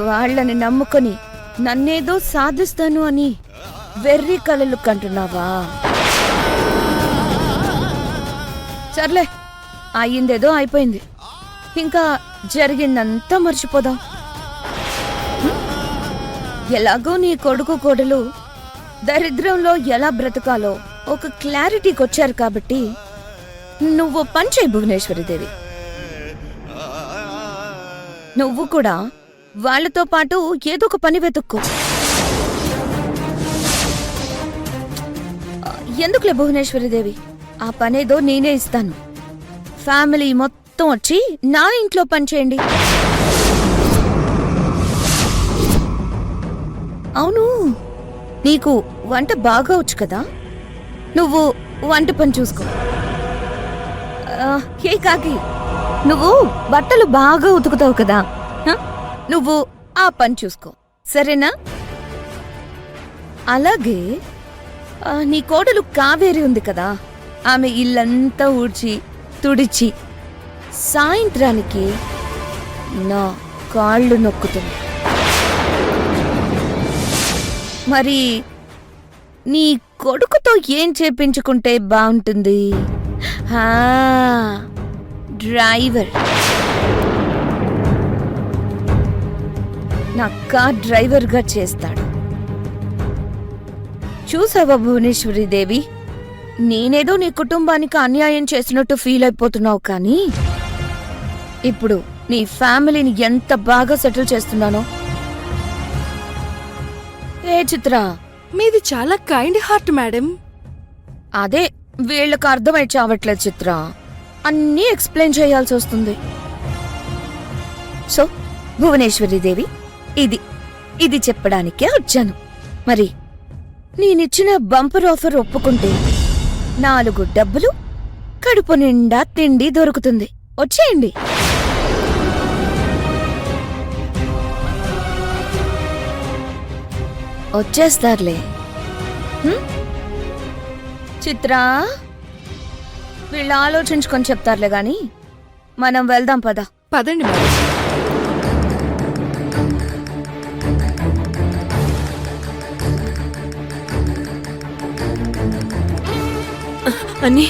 వాళ్ళని నమ్ముకొని నన్నేదో సాధిస్తాను అని వెర్రి కలలు కంటున్నావా? సర్లే, అయ్యిందేదో అయిపోయింది. ఇంకా జరిగిందంతా మర్చిపోదాం. ఎలాగో నీ కొడుకు కోడలు దరిద్రంలో ఎలా బ్రతకాలో ఒక క్లారిటీకి వచ్చారు కాబట్టి నువ్వు పని చేయి భువనేశ్వరిదేవి. నువ్వు కూడా వాళ్ళతో పాటు ఏదో ఒక పని వెతుక్కో. ఎందుకులే భువనేశ్వరిదేవి, ఆ పనేదో నేనే ఇస్తాను. ఫ్యామిలీ మొత్తం వచ్చి నా ఇంట్లో పని చేయండి. అవును, నీకు వంట బాగా వచ్చు కదా, నువ్వు వంట పని చూసుకో. ఏ కాకి, నువ్వు బట్టలు బాగా ఉతుకుతావు కదా, నువ్వు ఆ పని చూసుకో, సరేనా? అలాగే నీ కోడలు కావేరి ఉంది కదా, ఆమె ఇల్లంతా ఊడ్చి తుడిచి సాయంత్రానికి నా కాళ్ళు నొక్కుతుంది. మరి నీ కొడుకుతో ఏం చేపించుకుంటే బాగుంటుంది? డ్రైవర్. నా కార్ డ్రైవర్గా చేస్తాడు. చూసావా భువనేశ్వరిదేవి, నేనేదో నీ కుటుంబానికి అన్యాయం చేసినట్టు ఫీల్ అయిపోతున్నావు, కానీ ఇప్పుడు నీ ఫ్యామిలీని ఎంత బాగా సెటిల్ చేస్తున్నానో. ఏ చిత్ర, మీది చాలా కైండ్ హార్ట్ మేడం. అదే వీళ్ళకు అర్థమై చావట్లేదు చిత్ర, అన్నీ ఎక్స్ప్లెయిన్ చేయాల్సి వస్తుంది. సో భువనేశ్వరిదేవి, ఇది చెప్పడానికే వచ్చాను. మరి నేనిచ్చిన బంపర్ ఆఫర్ ఒప్పుకుంటే 4 డబ్బులు, కడుపు నిండా తిండి దొరుకుతుంది. వచ్చేయండి. వచ్చేస్తారులే. చిత్రా, వీళ్ళు ఆలోచించుకొని చెప్తారులే గాని మనం వెళ్దాం, పద. పదండి మేడం. అన్నీ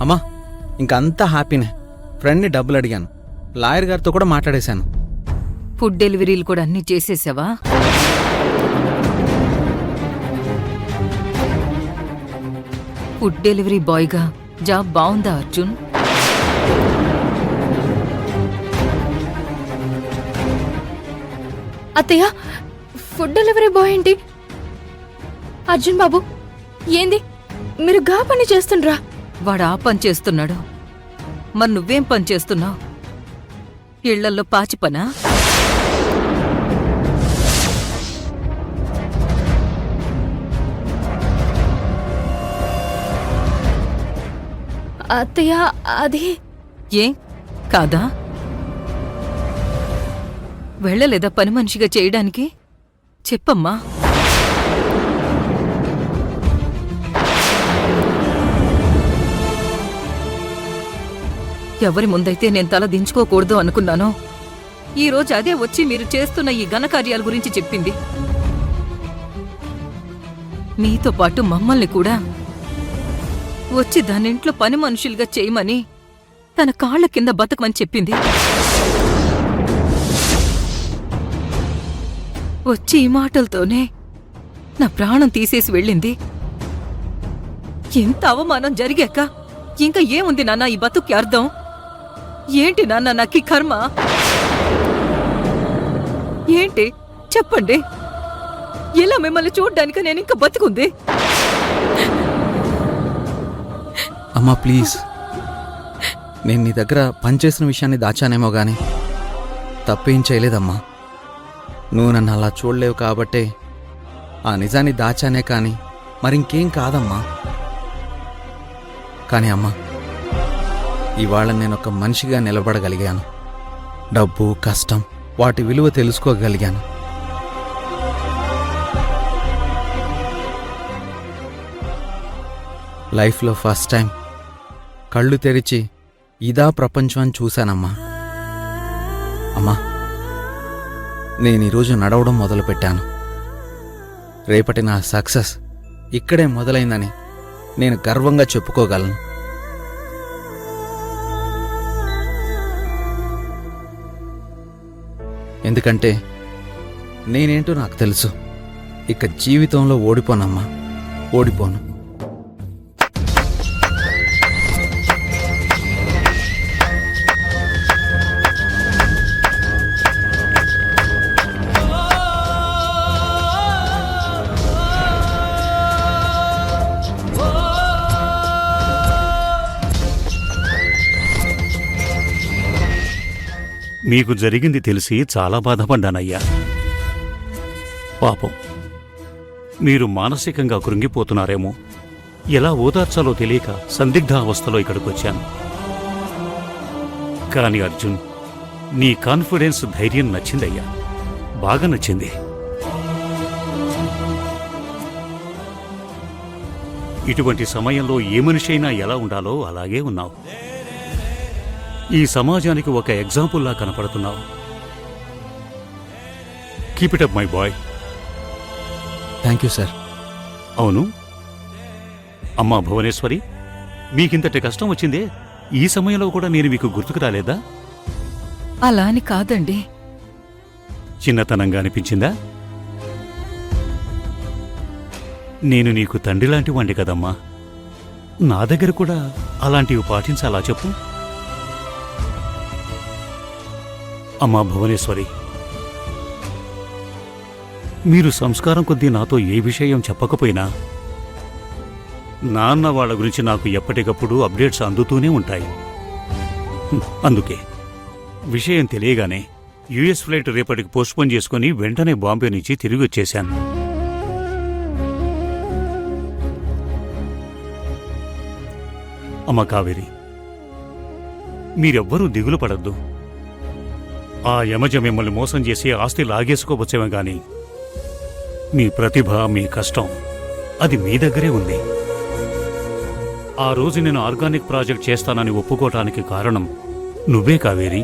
అమ్మా, ఇంకంతా హ్యాపీనే. ఫ్రెండ్ని డబ్బులు అడిగాను, లాయర్ గారితో కూడా మాట్లాడేశాను. ఫుడ్ డెలివరీలు కూడా అన్నీ చేసేసావా? ఫుడ్ డెలివరీ బాయ్గా జాబ్ బాగుందా అర్జున్? అత్తయ్య, ఫుడ్ డెలివరీ బాయ్ ఏంటి? అర్జున్ బాబు, ఏంది మీరు గా పని చేస్తుండ్రా? వాడు ఆ పని చేస్తున్నాడు, మరి నువ్వేం పని చేస్తున్నావు? ఇళ్లల్లో పాచి పనా? అత్తయ్య, అది ఏం కాదా? వెళ్ళలేదా పని మనిషిగా చేయడానికి? చెప్పమ్మా. ఎవరి ముందైతే నేను తల దించుకోకూడదు అనుకున్నానో, ఈరోజు అదే వచ్చి మీరు చేస్తున్న ఈ ఘనకార్యాల గురించి చెప్పింది. మీతో పాటు మమ్మల్ని కూడా వచ్చి దానింట్లో పని మనుషులుగా చేయమని, తన కాళ్ల కింద బతకమని చెప్పింది. వచ్చి ఈ మాటలతోనే నా ప్రాణం తీసేసి వెళ్ళింది. ఎంత అవమానం జరిగాక ఇంకా ఏముంది నాన్న ఈ బతుక్కి అర్థం? ఏంటి నాన్న నాకీ కర్మ? ఏంటి చెప్పండి, ఇలా మిమ్మల్ని చూడ్డానికి నేను ఇంకా బతుకుంది? అమ్మా ప్లీజ్, నేను నీ దగ్గర పనిచేసిన విషయాన్ని దాచానేమో గాని తప్పేం చేయలేదమ్మా. నువ్వు నన్ను అలా చూడలేవు కాబట్టే ఆ నిజాన్ని దాచానే కానీ మరింకేం కాదమ్మా. కానీ అమ్మా, ఇవాళ నేనొక మనిషిగా నిలబడగలిగాను. డబ్బు, కష్టం, వాటి విలువ తెలుసుకోగలిగాను. లైఫ్లో ఫస్ట్ టైం కళ్ళు తెరిచి ఇదా ప్రపంచం అని చూశానమ్మా. అమ్మా, నేను ఈరోజు నడవడం మొదలుపెట్టాను. రేపటి నా సక్సెస్ ఇక్కడే మొదలైందని నేను గర్వంగా చెప్పుకోగలను. ఎందుకంటే నేనేంటో నాకు తెలుసు. ఇక జీవితంలో ఓడిపోనమ్మా, ఓడిపోను. మీకు జరిగింది తెలిసి చాలా బాధపడ్డానయ్యా. పాపం, మీరు మానసికంగా కృంగిపోతున్నారేమో. ఎలా ఓదార్చాలో తెలియక సందిగ్ధావస్థలో ఇక్కడికొచ్చాను. కాని అర్జున్, నీ కాన్ఫిడెన్స్, ధైర్యం నచ్చిందయ్యా, బాగా నచ్చింది. ఇటువంటి సమయంలో ఏ మనిషి అయినా ఎలా ఉండాలో అలాగే ఉన్నావు. ఈ సమాజానికి ఒక ఎగ్జాంపుల్లా కనపడుతున్నావు. Keep it up my boy. Thank you sir. అవును అమ్మా భువనేశ్వరి, మీకింతటి కష్టం వచ్చిందే, ఈ సమయంలో కూడా నేను మీకు గుర్తుకు రాలేదా? అలా అని కాదండి. చిన్నతనంగా అనిపించిందా? నేను నీకు తండ్రిలాంటి వాణ్ణి కదమ్మా. నా దగ్గర కూడా అలాంటివి పాటించాలా చెప్పు? అమ్మా భువనేశ్వరి, మీరు సంస్కారం కొద్దీ నాతో ఏ విషయం చెప్పకపోయినా నాన్న వాళ్ళ గురించి నాకు ఎప్పటికప్పుడు అప్డేట్స్ అందుతూనే ఉంటాయి. అందుకే విషయం తెలియగానే యుఎస్ ఫ్లైట్ రేపటికి పోస్ట్పోన్ చేసుకుని వెంటనే బాంబే నుంచి తిరిగి వచ్చేశాను. అమ్మ కావేరి, మీరెవ్వరూ దిగులు పడద్దు. ఆ యమజ మిమ్మల్ని మోసం చేసి ఆస్తి లాగేసుకోవచ్చేమో గాని మీ ప్రతిభ, మీ కష్టం అది మీ దగ్గరే ఉంది. ఆ రోజు నేను ఆర్గానిక్ ప్రాజెక్ట్ చేస్తానని ఒప్పుకోవటానికి కారణం నువ్వే కావేరి.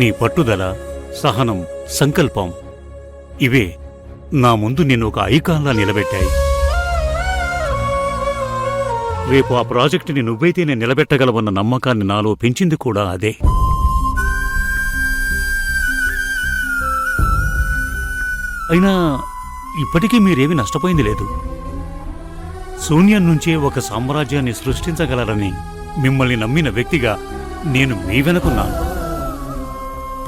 నీ పట్టుదల, సహనం, సంకల్పం ఇవే నా ముందు నిన్ను ఒక ఐకాన్లా నిలబెట్టాయి. రేపు ఆ ప్రాజెక్టుని నువ్వైతేనే నిలబెట్టగలవన్న నమ్మకాన్ని నాలో పెంచింది కూడా అదే. అయినా ఇప్పటికీ మీరేమీ నష్టపోయింది లేదు. శూన్యం నుంచే ఒక సామ్రాజ్యాన్ని సృష్టించగలరని మిమ్మల్ని నమ్మిన వ్యక్తిగా నేను మీ వెనుకున్నాను.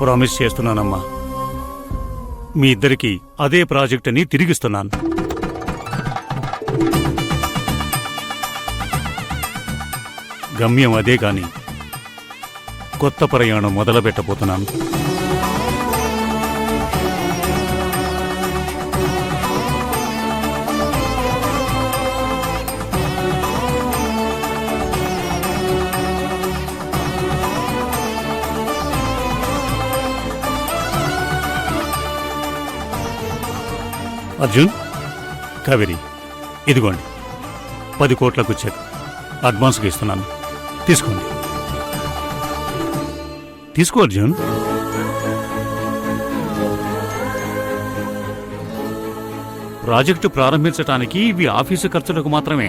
ప్రామిస్ చేస్తున్నానమ్మా, మీ ఇద్దరికీ అదే ప్రాజెక్టుని తిరిగిస్తున్నాను. గమ్యం అదే కాని కొత్త ప్రయాణం మొదలుపెట్టబోతున్నాను. అర్జున్, కావేరి, ఇదిగోండి 10 కోట్లకు చెక్ అడ్వాన్స్గా ఇస్తున్నాను. తీసుకోండి. తీసుకో అర్జున్. ప్రాజెక్టు ప్రారంభించటానికి ఇవి ఆఫీసు ఖర్చులకు మాత్రమే.